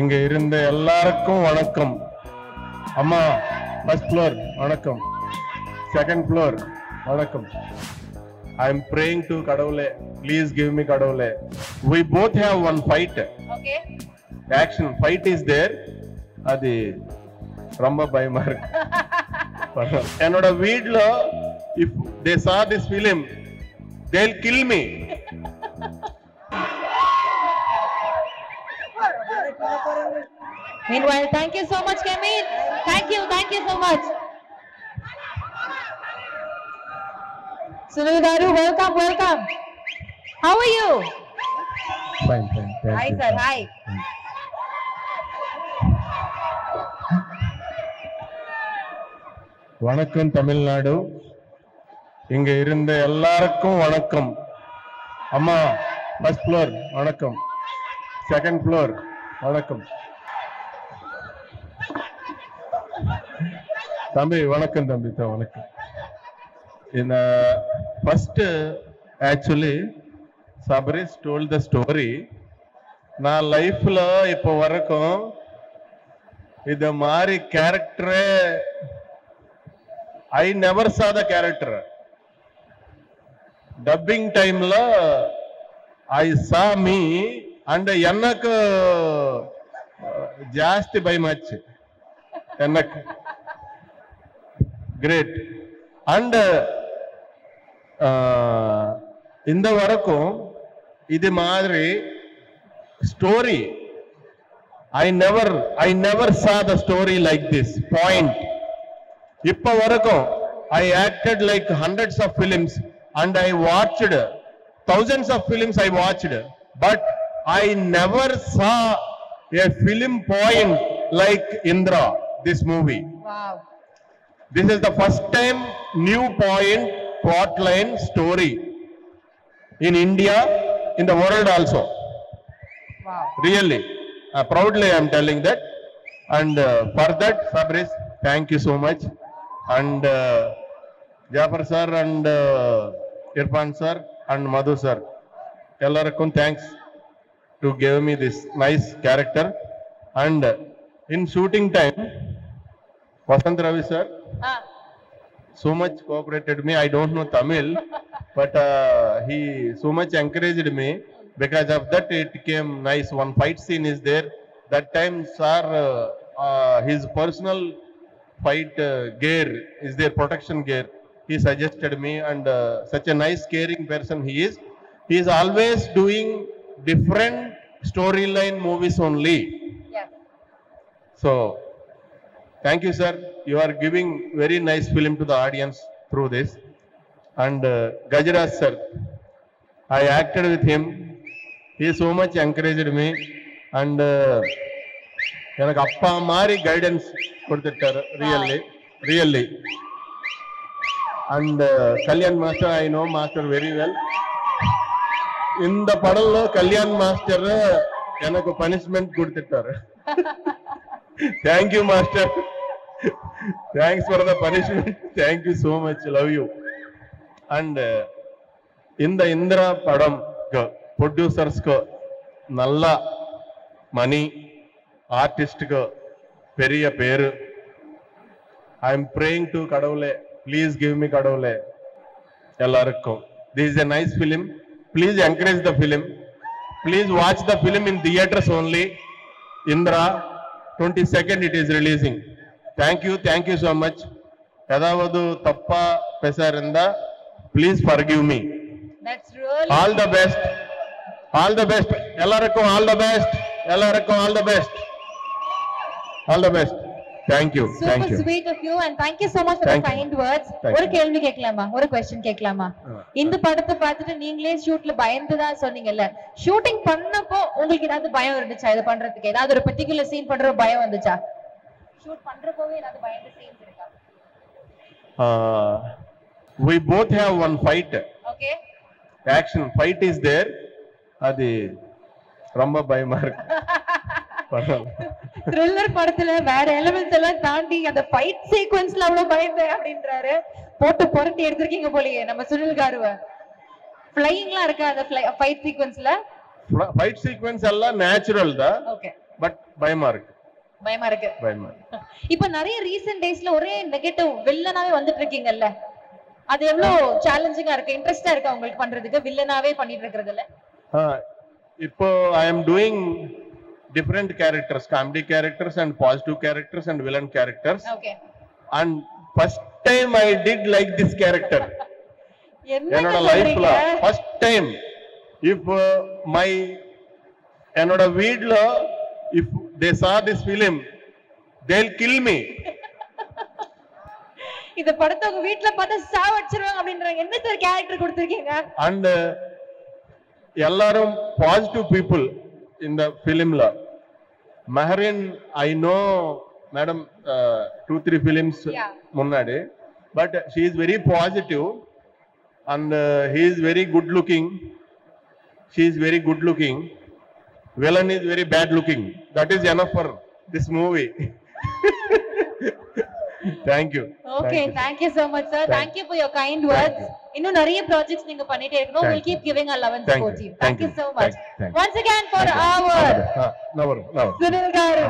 இங்க இருந்த எல்லாருக்கும் வணக்கம். அம்மா ஃபர்ஸ்ட் ஃப்ளோர் வணக்கம், செகண்ட் ஃப்ளோர் வணக்கம். I am praying to கடவுளே, please give me கடவுளே. We both have one fight. Okay. Action fight is there. அது ரொம்ப பயமா இருக்கு. என்னோட வீட்ல if they saw this film they'll kill me. Meanwhile, thank you so much, Kamil. Thank you so much. Sunil Garu, welcome. How are you? Fine. Thank Hi, you. sir. Hi. வணக்கம் தமிழ்நாடு. இங்க இருந்த எல்லாருக்கும் வணக்கம். அம்மா ஃபர்ஸ்ட் ஃப்ளோர் வணக்கம், second floor வணக்கம். தம்பி வணக்கம், தம்பி வணக்கம். இந்த first actually Sabaris told the story. நான் லைஃப்ல இப்போ வரைக்கும் இது மாதிரி கேரக்டரே I never saw the character. Dubbing time la I saw me and enakku jaasti bayamachu. Enakku great and இந்த வரைக்கும் இது மாதிரி story I never saw the story like this point. இப்ப வரைக்கும் I acted like hundreds of films and I watched thousands of films I watched, but I never saw a film point like Indra, this movie. Wow. This is the first time new point plotline story in India, in the world also. Wow. Really, proudly I am telling that, and for that Fabrice, thank you so much. And Jafar sir and Irfan sir and Madhu sir, ellarkum thanks to give me this nice character. And in shooting time Vasant Ravi sir so much cooperated me. I don't know Tamil but he so much encouraged me. Because of that it came nice. One fight scene is there. That time sir his personal fight gear is their protection gear. He suggested me, and such a nice caring person he is. He is always doing different storyline movies only. Yes. So thank you sir, you are giving very nice film to the audience through this. And Gajraj sir, I acted with him. He so much encouraged me and எனக்கு அப்பா மாதிரி guidance கொடுத்துட்டாரு. Really and Kalyan master, I know master very well. இந்த படம்ல Kalyan master எனக்கு punishment கொடுத்துட்டாரு. Thank you master, thanks for the punishment. Thank you so much, love you. And இந்த இந்திரா படம் ப்ரொடியூசர்ஸ்க்கு நல்ல மணி, ஆர்டிஸ்டுக்கு பெரிய பேரு. ஐ எம் praying to கடவுளே, ப்ளீஸ் கிவ் மீ கடவுளே எல்லாருக்கும். This is a nice film. Please encourage the film. Please watch the film in theaters only. Indra 22nd it is releasing. Thank you so much. ஏதாவது தப்பா பேசறதா please forgive me. That's really All the best. எல்லாருக்கும் all the best. All the best. Thank you. super sweet of you, and thank you so much for the kind words. ஒரு கேள்வி கேட்கலாமா? ஒரு question கேட்கலாமா? இந்த படத்தை பார்த்துட்டு நீங்களே ஷூட்ல பயந்துதா சொன்னீங்கல்ல, ஷூட்டிங் பண்ணப்போ உங்களுக்கு ஏதாவது பயம் இருந்துச்சா? இத பண்றதுக்கு ஏதாவது ஒரு பர்టిక్యులர் சீன் பண்ற பயம் வந்துச்சா? ஷூட் பண்றப்பவே ஏதாவது பயந்த சீன்ஸ் இருக்கா? We both have one fight. Okay. Action fight is there. அது ரொம்ப பயமா இருக்கு. த்ரில்லர் படத்துல வேற எலிமெண்ட்ஸ் எல்லாம் தாண்டி அந்த ஃபைட் சீக்வென்ஸ்ல அவ்வளவு பயந்தேன் அப்படின்றாரு. போட்டு புரட்டி எடுத்திருக்கீங்க போலயே நம்ம சுனில் காருவ. ஃப்ளையிங்லாம் இருக்கா அந்த ஃபைட் சீக்வென்ஸ்ல? ஃபைட் சீக்வென்ஸ் எல்லாம் நேச்சுரல் தான். ஓகே. பட் பயமா இருக்கு. பயமா இருக்கு. இப்ப நிறைய ரீசன்ட் டேஸ்ல ஒரே நெகட்டிவ் வில்லனாவே வந்துட்டு இருக்கீங்கல்ல, அது எவ்வளவு சேலஞ்சிங்கா இருக்கு, இன்ட்ரெஸ்டா இருக்கா உங்களுக்கு பண்றதுக்கு வில்லனாவே பண்ணிட்டு இருக்கிறதுல? இப்போ I am doing different characters, comedy characters and positive characters and villain characters. Okay. And first time I did like this character. என்னோட லைஃப்ல first time. If my என்னோட வீட்ல if they saw this film, they'll kill me. இந்த படத்தை உங்க வீட்ல பார்த்தா சாவடிச்சிருவாங்க அப்படின்றாங்க. என்ன சார் கேரக்டர் கொடுத்திருக்கீங்க? And எல்லாரும் பாசிட்டிவ் பீப்புள் இந்த ஃபிலிம்ல. Maharin, I know madam 2-3 films முன்னாடி, but she is very positive and he is very good looking. She is very good looking. Villain is very bad looking. That is enough for this movie. Thank you. Okay, thank you so much sir. Thank you for your kind words. இன்னும் நிறைய projects நீங்க பண்ணிட்டே இருக்கணும். We'll keep giving our love and support you. Thank you so much. Once again for our Sunil garu.